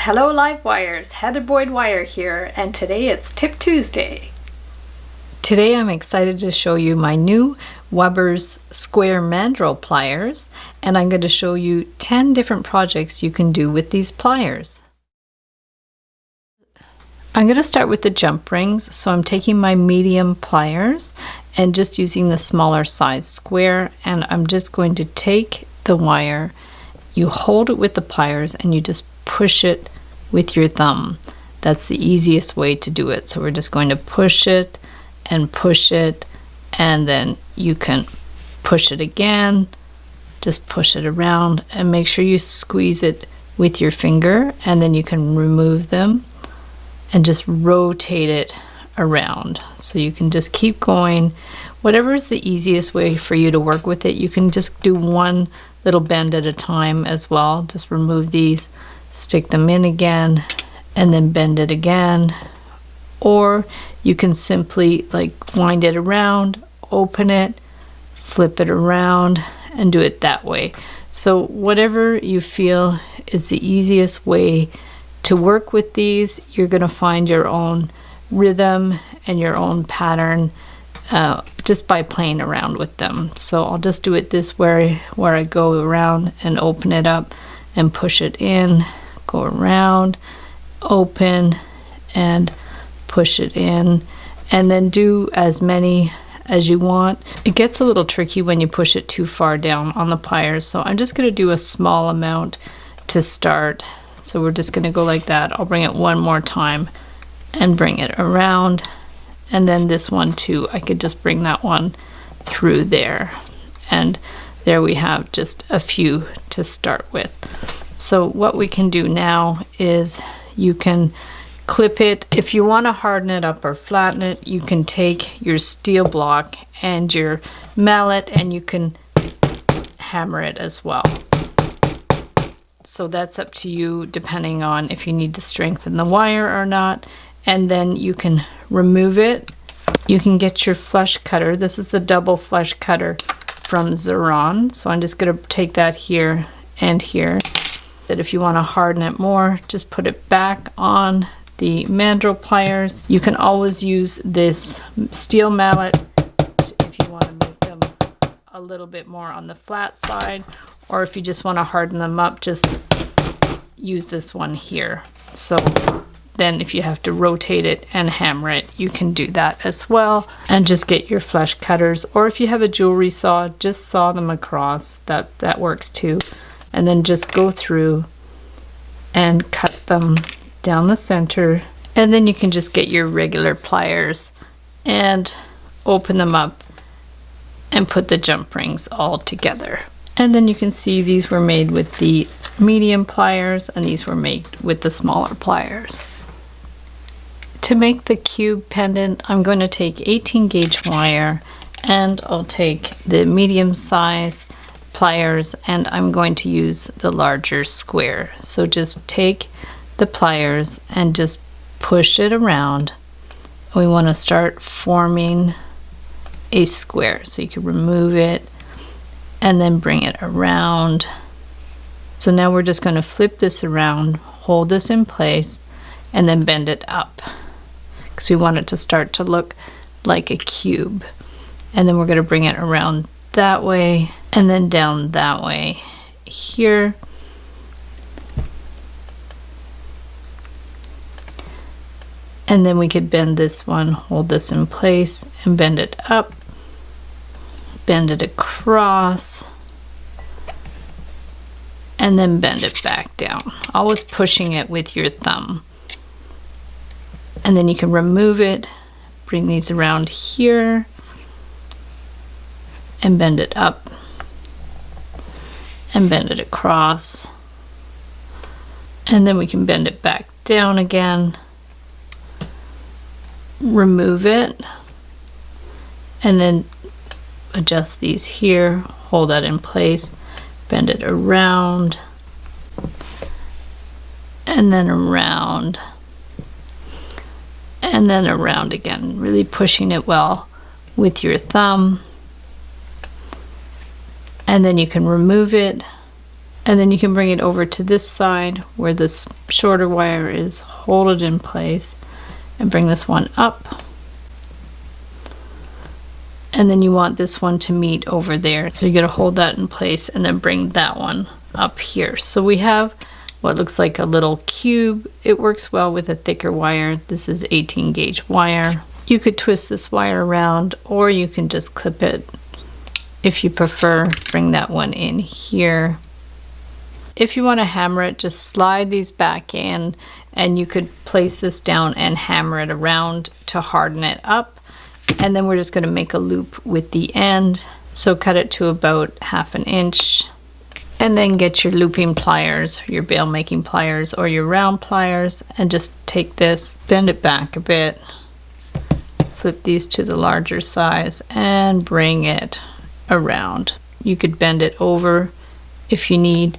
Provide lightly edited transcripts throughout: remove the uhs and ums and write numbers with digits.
Hello Live Wires, Heather Boyd Wire here, and today it's Tip Tuesday. Today I'm excited to show you my new Wubbers square mandrel pliers, and I'm going to show you 10 different projects you can do with these pliers. I'm going to start with the jump rings, so I'm taking my medium pliers and just using the smaller size square, and I'm just going to take the wire, you hold it with the pliers and you just push it with your thumb. That's the easiest way to do it. So we're just going to push it, and then you can push it again, just push it around and make sure you squeeze it with your finger, and then you can remove them and just rotate it around. So you can just keep going. Whatever is the easiest way for you to work with it. You can just do one little bend at a time as well. Just remove these, stick them in again, and then bend it again. Or you can simply like wind it around, open it, flip it around, and do it that way. So whatever you feel is the easiest way to work with these, you're going to find your own rhythm and your own pattern just by playing around with them. So I'll just do it this way, where I go around and open it up and push it in, go around, open, and push it in, and then do as many as you want. It gets a little tricky when you push it too far down on the pliers, so I'm just going to do a small amount to start. So we're just going to go like that. I'll bring it one more time and bring it around, and then this one too, I could just bring that one through there, and there we have just a few to start with. So what we can do now is you can clip it. If you want to harden it up or flatten it, you can take your steel block and your mallet and you can hammer it as well. So that's up to you, depending on if you need to strengthen the wire or not. And then you can remove it. You can get your flush cutter. This is the double flush cutter from Zeron. So I'm just going to take that here and here. That if you want to harden it more, just put it back on the mandrel pliers. You can always use this steel mallet if you want to make them a little bit more on the flat side, or if you just want to harden them up, just use this one here. So then if you have to rotate it and hammer it, you can do that as well. And just get your flush cutters, or if you have a jewelry saw, just saw them across. That works too. And then just go through and cut them down the center, and then you can just get your regular pliers and open them up and put the jump rings all together. And then you can see these were made with the medium pliers and these were made with the smaller pliers. To make the cube pendant, I'm going to take 18 gauge wire, and I'll take the medium size pliers, and I'm going to use the larger square. So just take the pliers and just push it around. We want to start forming a square, so you can remove it and then bring it around. So now we're just going to flip this around, hold this in place, and then bend it up, because we want it to start to look like a cube. And then we're going to bring it around that way and then down that way here. And then we could bend this one, hold this in place, and bend it up, bend it across, and then bend it back down, always pushing it with your thumb. And then you can remove it, bring these around here, and bend it up, and bend it across. And then we can bend it back down again, remove it, and then adjust these here, hold that in place, bend it around, and then around, and then around again, really pushing it well with your thumb. And then you can remove it And then you can bring it over to this side where this shorter wire is, hold it in place, and bring this one up. And then you want this one to meet over there. So you gotta hold that in place and then bring that one up here. So we have what looks like a little cube. It works well with a thicker wire. This is 18 gauge wire. You could twist this wire around, or you can just clip it if you prefer. Bring that one in here. If you want to hammer it, just slide these back in, and you could place this down and hammer it around to harden it up. And then we're just going to make a loop with the end. So cut it to about 1/2 inch. And then get your looping pliers, your bail making pliers, or your round pliers, and just take this, bend it back a bit, flip these to the larger size, and bring it around. You could bend it over if you need.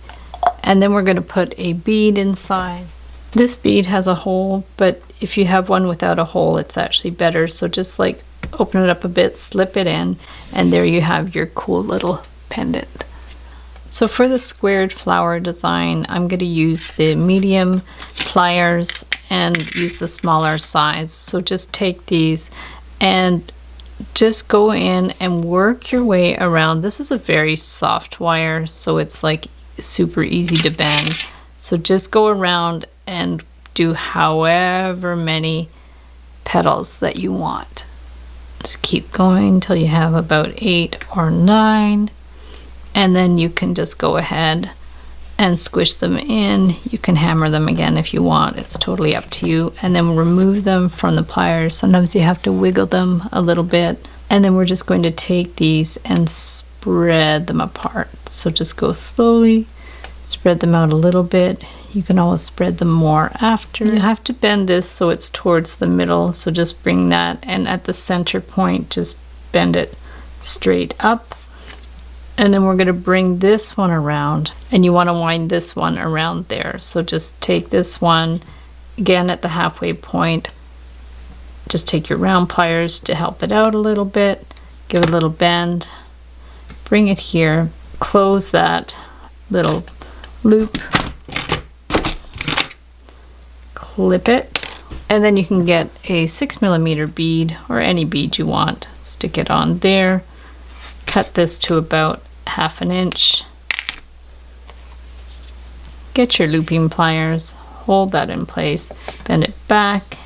And then we're going to put a bead inside. This bead has a hole, but if you have one without a hole, it's actually better. So just like open it up a bit, slip it in, and there you have your cool little pendant. So for the squared flower design, I'm going to use the medium pliers and use the smaller size. So just take these and just go in and work your way around. This is a very soft wire, so it's like super easy to bend. So just go around and do however many petals that you want. Just keep going until you have about 8 or 9. And then you can just go ahead and squish them in. You can hammer them again if you want. It's totally up to you. And then remove them from the pliers. Sometimes you have to wiggle them a little bit. And then we're just going to take these and spread them apart. So just go slowly, spread them out a little bit. You can always spread them more after. You have to bend this so it's towards the middle. So just bring that, and at the center point, just bend it straight up. And then we're going to bring this one around, and you want to wind this one around there. So just take this one, again at the halfway point, just take your round pliers to help it out a little bit, give it a little bend, bring it here, close that little loop, clip it, and then you can get a 6mm bead or any bead you want, stick it on there, cut this to about 1/2 inch. Get your looping pliers, hold that in place, bend it back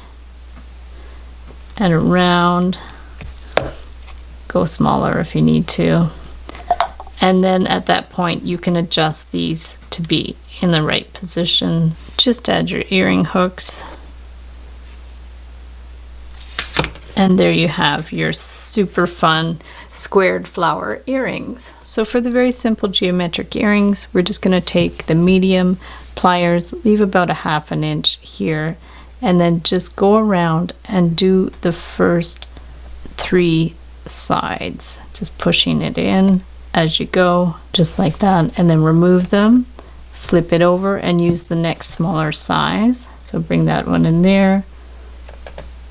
and around. Go smaller if you need to. And then at that point you can adjust these to be in the right position. Just add your earring hooks. And there you have your super fun squared flower earrings. So for the very simple geometric earrings, we're just going to take the medium pliers, leave about 1/2 inch here, and then just go around and do the first 3 sides, just pushing it in as you go, just like that, and then remove them, flip it over, and use the next smaller size. So bring that one in there,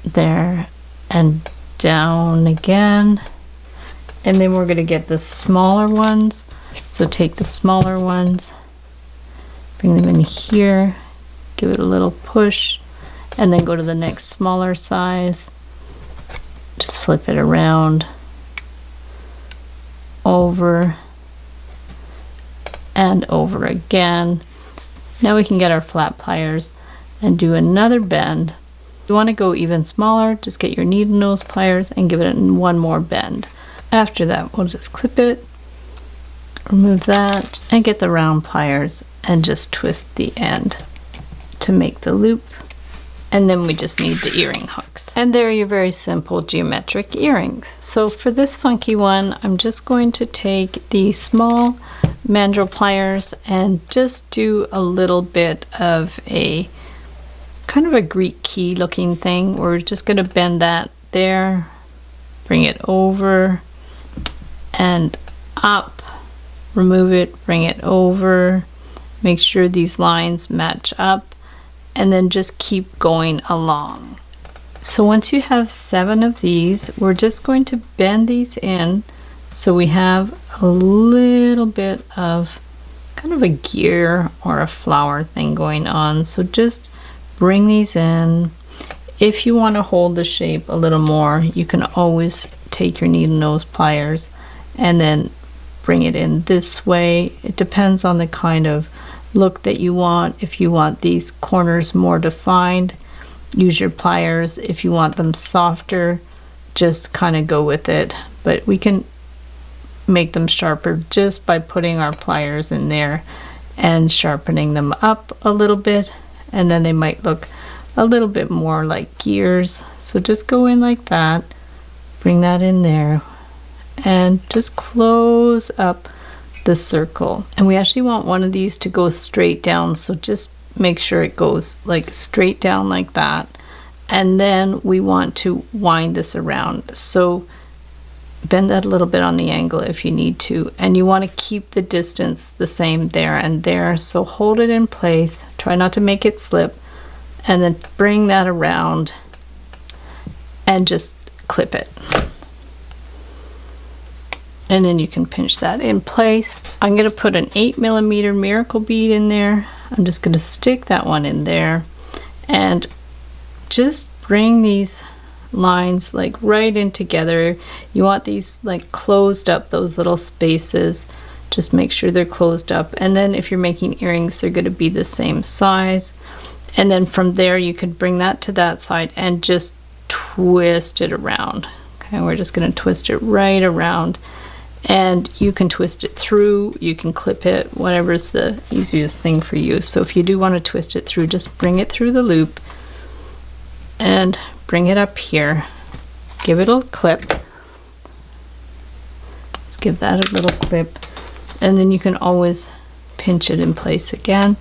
there, and down again. And then we're going to get the smaller ones. So take the smaller ones, bring them in here, give it a little push, and then go to the next smaller size. Just flip it around, over, and over again. Now we can get our flat pliers and do another bend. If you want to go even smaller, just get your needle nose pliers and give it one more bend. After that, we'll just clip it, remove that, and get the round pliers and just twist the end to make the loop. And then we just need the earring hooks. And there are your very simple geometric earrings. So for this funky one, I'm just going to take the small mandrel pliers and just do a little bit of a kind of a Greek key looking thing. We're just going to bend that there, bring it over and up, remove it, bring it over, make sure these lines match up, and then just keep going along. So once you have 7 of these, we're just going to bend these in so we have a little bit of kind of a gear or a flower thing going on. So just bring these in. If you want to hold the shape a little more, you can always take your needle nose pliers and then bring it in this way. It depends on the kind of look that you want. If you want these corners more defined, use your pliers. If you want them softer, just kind of go with it. But we can make them sharper just by putting our pliers in there and sharpening them up a little bit, and then they might look a little bit more like gears. So just go in like that, bring that in there, and just close up the circle. And we actually want one of these to go straight down, so just make sure it goes like straight down like that. And then we want to wind this around, so bend that a little bit on the angle if you need to, and you want to keep the distance the same there and there. So hold it in place, try not to make it slip, and then bring that around and just clip it. And then you can pinch that in place. I'm going to put an 8mm miracle bead in there. I'm just going to stick that one in there and just bring these lines like right in together. You want these like closed up, those little spaces. Just make sure they're closed up. And then if you're making earrings, they're going to be the same size. And then from there you could bring that to that side and just twist it around. Okay, we're just going to twist it right around, and you can twist it through, you can clip it, whatever's the easiest thing for you. So if you do want to twist it through, just bring it through the loop and bring it up here, give it a clip. Let's give that a little clip, and then you can always pinch it in place again.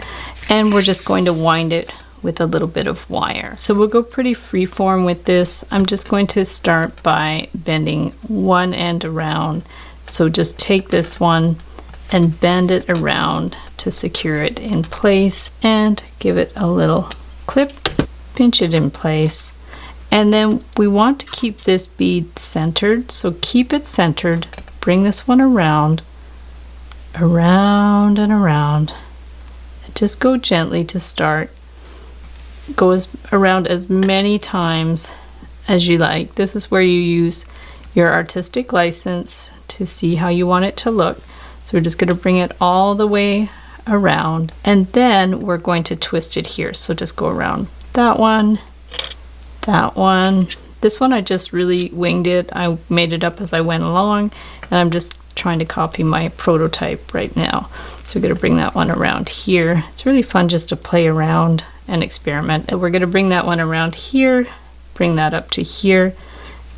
And we're just going to wind it with a little bit of wire. So we'll go pretty freeform with this. I'm just going to start by bending one end around. So just take this one and bend it around to secure it in place, and give it a little clip, pinch it in place. And then we want to keep this bead centered, so keep it centered, bring this one around, around and around. Just go gently to start. Go around as many times as you like. This is where you use your artistic license to see how you want it to look. So we're just going to bring it all the way around, and then we're going to twist it here. So just go around that one, that one. This one I just really winged it. I made it up as I went along, and I'm just trying to copy my prototype right now. So we're going to bring that one around here. It's really fun just to play around and experiment. And we're going to bring that one around here, bring that up to here,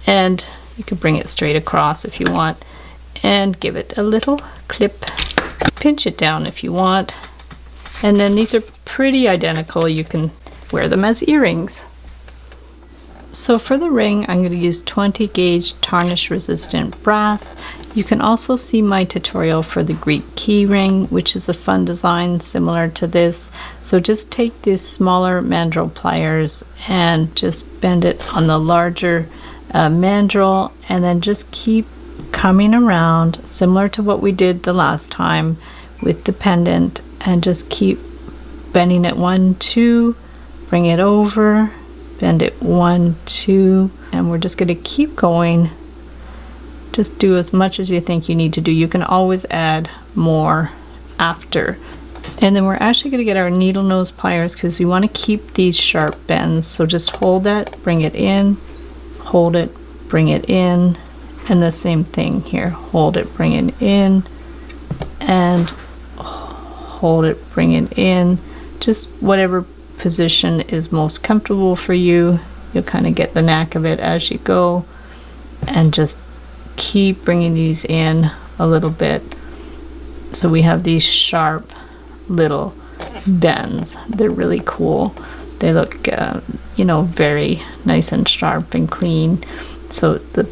and you can bring it straight across if you want, and give it a little clip. Pinch it down if you want. And then these are pretty identical. You can wear them as earrings. So for the ring, I'm going to use 20 gauge tarnish resistant brass. You can also see my tutorial for the Greek key ring, which is a fun design similar to this. So just take these smaller mandrel pliers and just bend it on the larger mandrel, and then just keep coming around, similar to what we did the last time with the pendant, and just keep bending it 1, 2, bring it over, bend it 1, 2, and we're just going to keep going. Just do as much as you think you need to do. You can always add more after. And then we're actually going to get our needle nose pliers because we want to keep these sharp bends. So just hold that, bring it in, hold it, bring it in, and the same thing here. Hold it, bring it in, and hold it, bring it in. Just whatever position is most comfortable for you. You'll kind of get the knack of it as you go, and just keep bringing these in a little bit so we have these sharp little bends. They're really cool. They look you know, very nice and sharp and clean. So the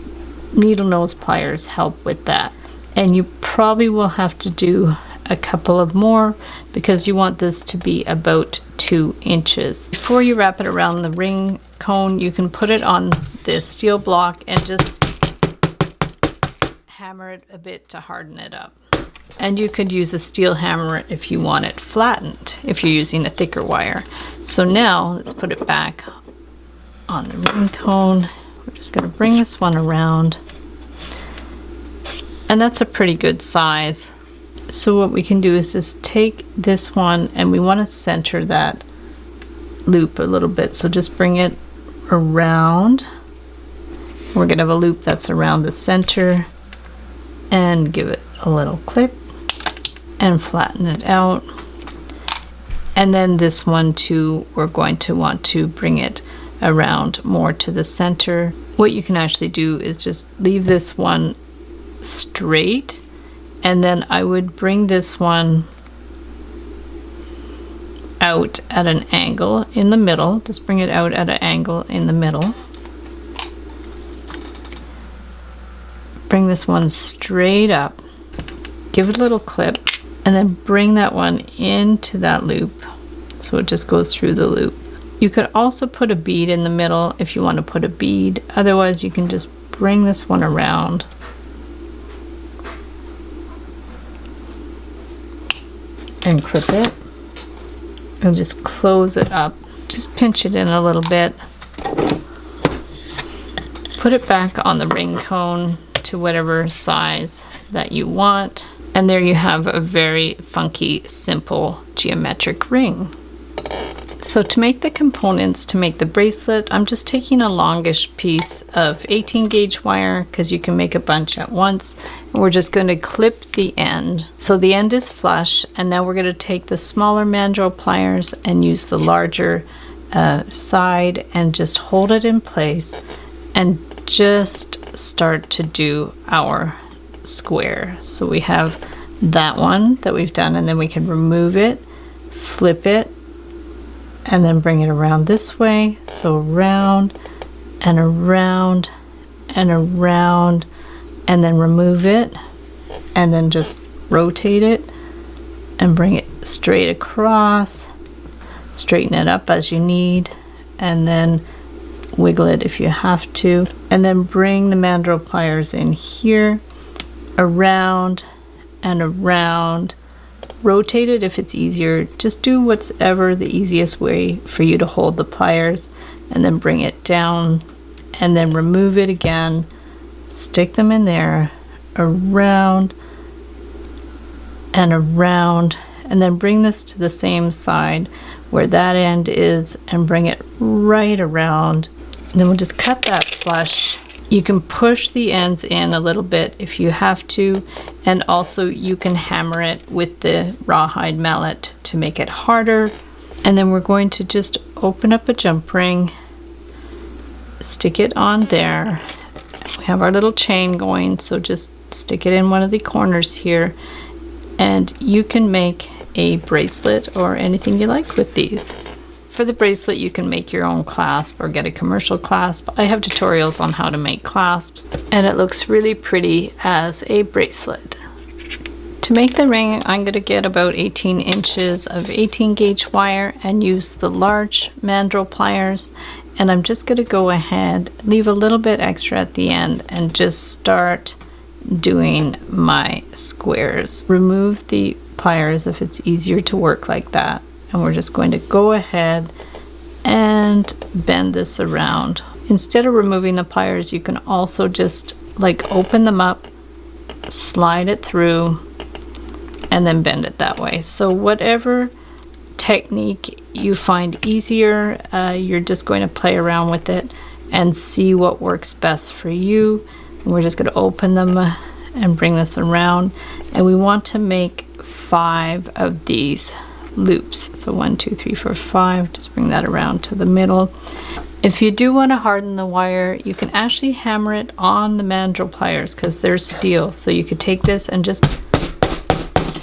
needle nose pliers help with that. And you probably will have to do a couple of more because you want this to be about 2 inches. Before you wrap it around the ring cone, you can put it on the steel block and just hammer it a bit to harden it up. and you could use a steel hammer if you want it flattened, if you're using a thicker wire. So now let's put it back on the ring cone. We're just going to bring this one around, and that's a pretty good size. So what we can do is just take this one, and we want to center that loop a little bit, so just bring it around. We're going to have a loop that's around the center, and give it a little clip and flatten it out. And then this one too, we're going to want to bring it around more to the center. What you can actually do is just leave this one straight, and then I would bring this one out at an angle in the middle. Just bring it out at an angle in the middle. Bring this one straight up, give it a little clip, and then bring that one into that loop so it just goes through the loop. You could also put a bead in the middle if you want to put a bead. Otherwise, you can just bring this one around and clip it and just close it up. Just pinch it in a little bit. Put it back on the ring cone to whatever size that you want, and there you have a very funky, simple geometric ring. So to make the components to make the bracelet, I'm just taking a longish piece of 18 gauge wire, because you can make a bunch at once, and we're just going to clip the end so the end is flush. And now we're going to take the smaller mandrel pliers and use the larger side and just hold it in place and just start to do our square. So we have that one that we've done, and then we can remove it, flip it, and then bring it around this way. So around and around and around, and then remove it, and then just rotate it and bring it straight across. Straighten it up as you need, and then wiggle it if you have to, and then bring the mandrel pliers in here, around and around. Rotate it if it's easier. Just do whatever the easiest way for you to hold the pliers, and then bring it down, and then remove it again, stick them in there, around and around, and then bring this to the same side where that end is and bring it right around. And then we'll just cut that flush. You can push the ends in a little bit if you have to, and also you can hammer it with the rawhide mallet to make it harder. And then we're going to just open up a jump ring, stick it on there. We have our little chain going, so just stick it in one of the corners here, and you can make a bracelet or anything you like with these. For the bracelet, you can make your own clasp or get a commercial clasp. I have tutorials on how to make clasps, and it looks really pretty as a bracelet. To make the ring, I'm going to get about 18 inches of 18 gauge wire and use the large mandrel pliers, and I'm just going to go ahead, leave a little bit extra at the end, and just start doing my squares. Remove the pliers if it's easier to work like that. And we're just going to go ahead and bend this around. Instead of removing the pliers, you can also just like open them up, slide it through, and then bend it that way. So whatever technique you find easier, you're just going to play around with it and see what works best for you. And we're just going to open them and bring this around, and we want to make 5 of these loops. So 1, 2, 3, 4, 5. Just bring that around to the middle. If you do want to harden the wire, you can actually hammer it on the mandrel pliers because they're steel. So you could take this and just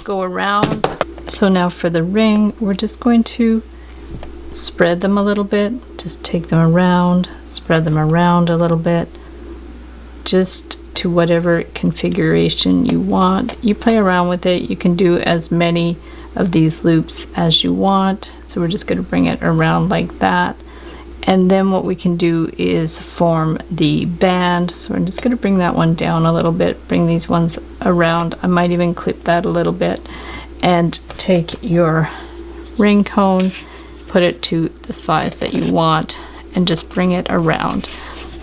go around. So now for the ring, we're just going to spread them a little bit. Just take them around, spread them around a little bit, just to whatever configuration you want. You play around with it. You can do as many of these loops as you want. So we're just going to bring it around like that, And then what we can do is form the band. So I'm just going to bring that one down a little bit, bring these ones around. I might even clip that a little bit, and take your ring cone, put it to the size that you want, and just bring it around.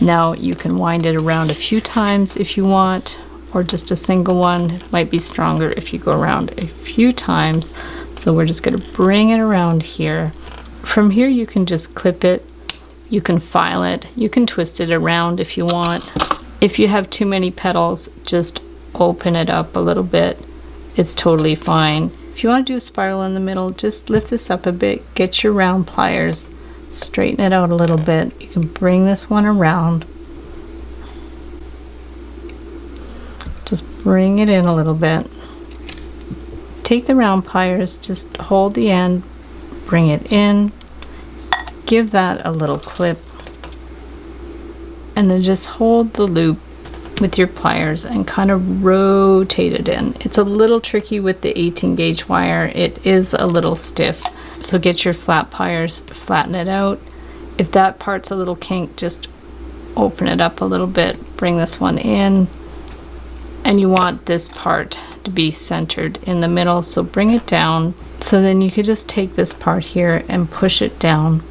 Now you can wind it around a few times if you want, or just a single one. It might be stronger if you go around a few times. So we're just going to bring it around here. From here you can just clip it, you can file it, you can twist it around if you want. If you have too many petals, just open it up a little bit. It's totally fine. If you want to do a spiral in the middle, just lift this up a bit, get your round pliers, straighten it out a little bit. You can bring this one around. Just bring it in a little bit. Take the round pliers, just hold the end, bring it in, give that a little clip, and then just hold the loop with your pliers and kind of rotate it in. It's a little tricky with the 18 gauge wire. It is a little stiff. So get your flat pliers, flatten it out. If that part's a little kink, just open it up a little bit, bring this one in, and you want this part to be centered in the middle, so bring it down. So then you could just take this part here and push it down.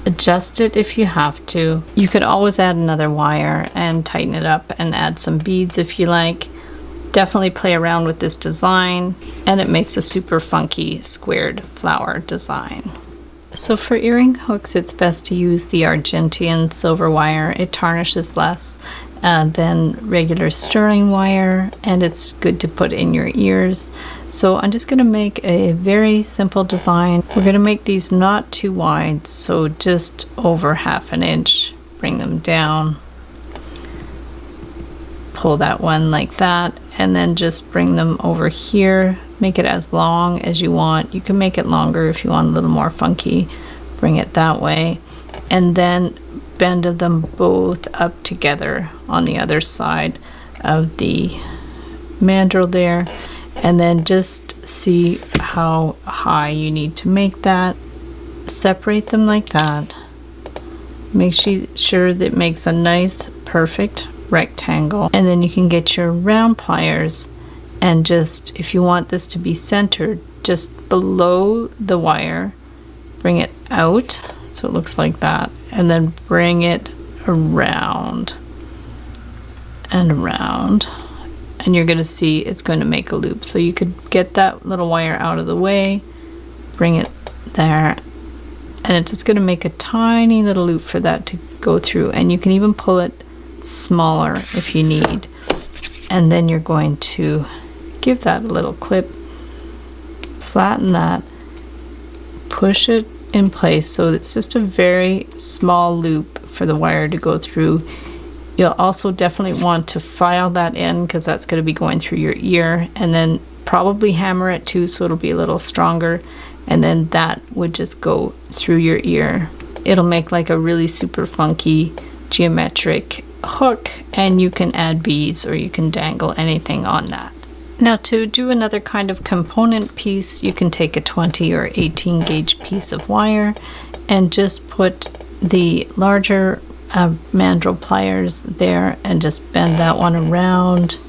Adjust it if you have to. You could always add another wire and tighten it up and add some beads if you like. Definitely play around with this design, and it makes a super funky squared flower design. So for earring hooks, it's best to use the Argentian silver wire. It tarnishes less than regular sterling wire, and it's good to put in your ears. So I'm just going to make a very simple design. We're going to make these not too wide, so just over 1/2 inch. Bring them down, pull that one like that, and then just bring them over here. Make it as long as you want. You can make it longer if you want a little more funky. Bring it that way, and then bend them both up together on the other side of the mandrel there, and then just see how high you need to make that. Separate them like that. Make sure that it makes a nice perfect rectangle, and then you can get your round pliers and just, if you want this to be centered, just below the wire, bring it out so it looks like that, and then bring it around and around, and you're going to see it's going to make a loop. So you could get that little wire out of the way, bring it there, and it's just going to make a tiny little loop for that to go through, and you can even pull it smaller if you need. And then you're going to give that a little clip, flatten that, push it in place so it's just a very small loop for the wire to go through. You'll also definitely want to file that in because that's going to be going through your ear, and then probably hammer it too so it'll be a little stronger, and then that would just go through your ear. It'll make like a really super funky geometric hook, and you can add beads or you can dangle anything on that. Now to do another kind of component piece, you can take a 20 or 18 gauge piece of wire and just put the larger mandrel pliers there and just bend that one around,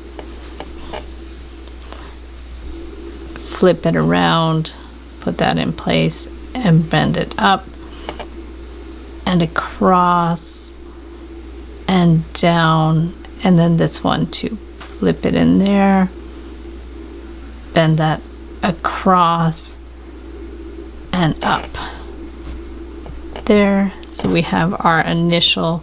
flip it around, put that in place and bend it up and across and down, and then this one too, flip it in there, bend that across and up there. So we have our initial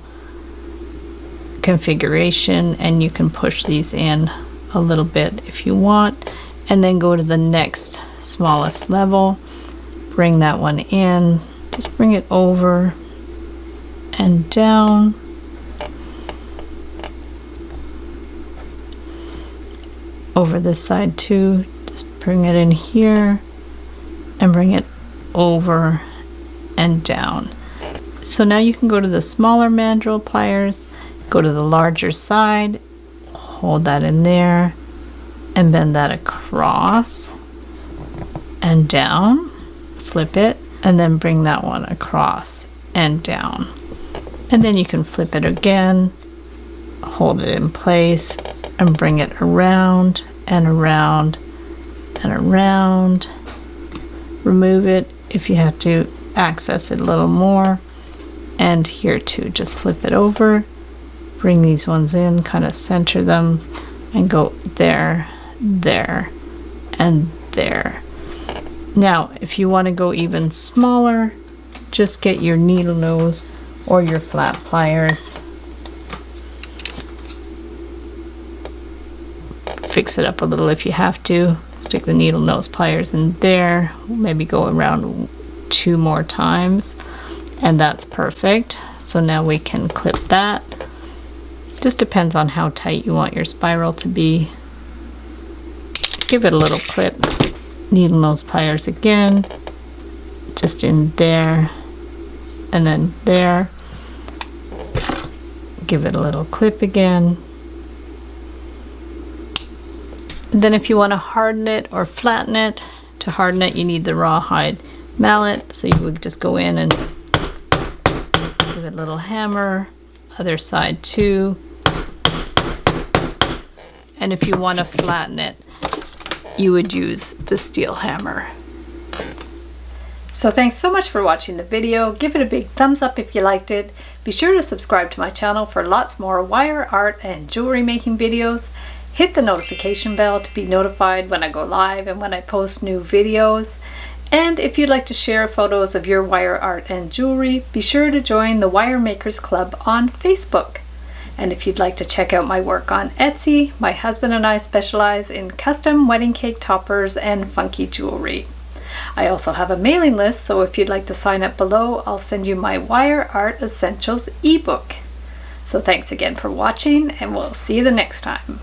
configuration, and you can push these in a little bit if you want, and then go to the next smallest level, bring that one in, just bring it over and down, over this side too, just bring it in here and bring it over and down. So now you can go to the smaller mandrel pliers, go to the larger side, hold that in there and bend that across and down, flip it, and then bring that one across and down. And then you can flip it again, hold it in place, and bring it around and around and around. Remove it if you have to access it a little more. And here too, just flip it over, bring these ones in, kind of center them, and go there, there, and there. Now, if you want to go even smaller, just get your needle nose or your flat pliers. Fix it up a little if you have to. Stick the needle nose pliers in there. Maybe go around 2 more times. And that's perfect. So now we can clip that. Just depends on how tight you want your spiral to be. Give it a little clip. Needle nose pliers again. Just in there. And then there. Give it a little clip again. And then if you want to harden it or flatten it, to harden it you need the rawhide mallet. So you would just go in and give it a little hammer. Other side too. And if you want to flatten it, you would use the steel hammer. So thanks so much for watching the video. Give it a big thumbs up if you liked it. Be sure to subscribe to my channel for lots more wire art and jewelry making videos. Hit the notification bell to be notified when I go live and when I post new videos. And if you'd like to share photos of your wire art and jewelry, be sure to join the Wire Makers Club on Facebook. And if you'd like to check out my work on Etsy, my husband and I specialize in custom wedding cake toppers and funky jewelry. I also have a mailing list, so if you'd like to sign up below, I'll send you my Wire Art Essentials ebook. So thanks again for watching, and we'll see you the next time.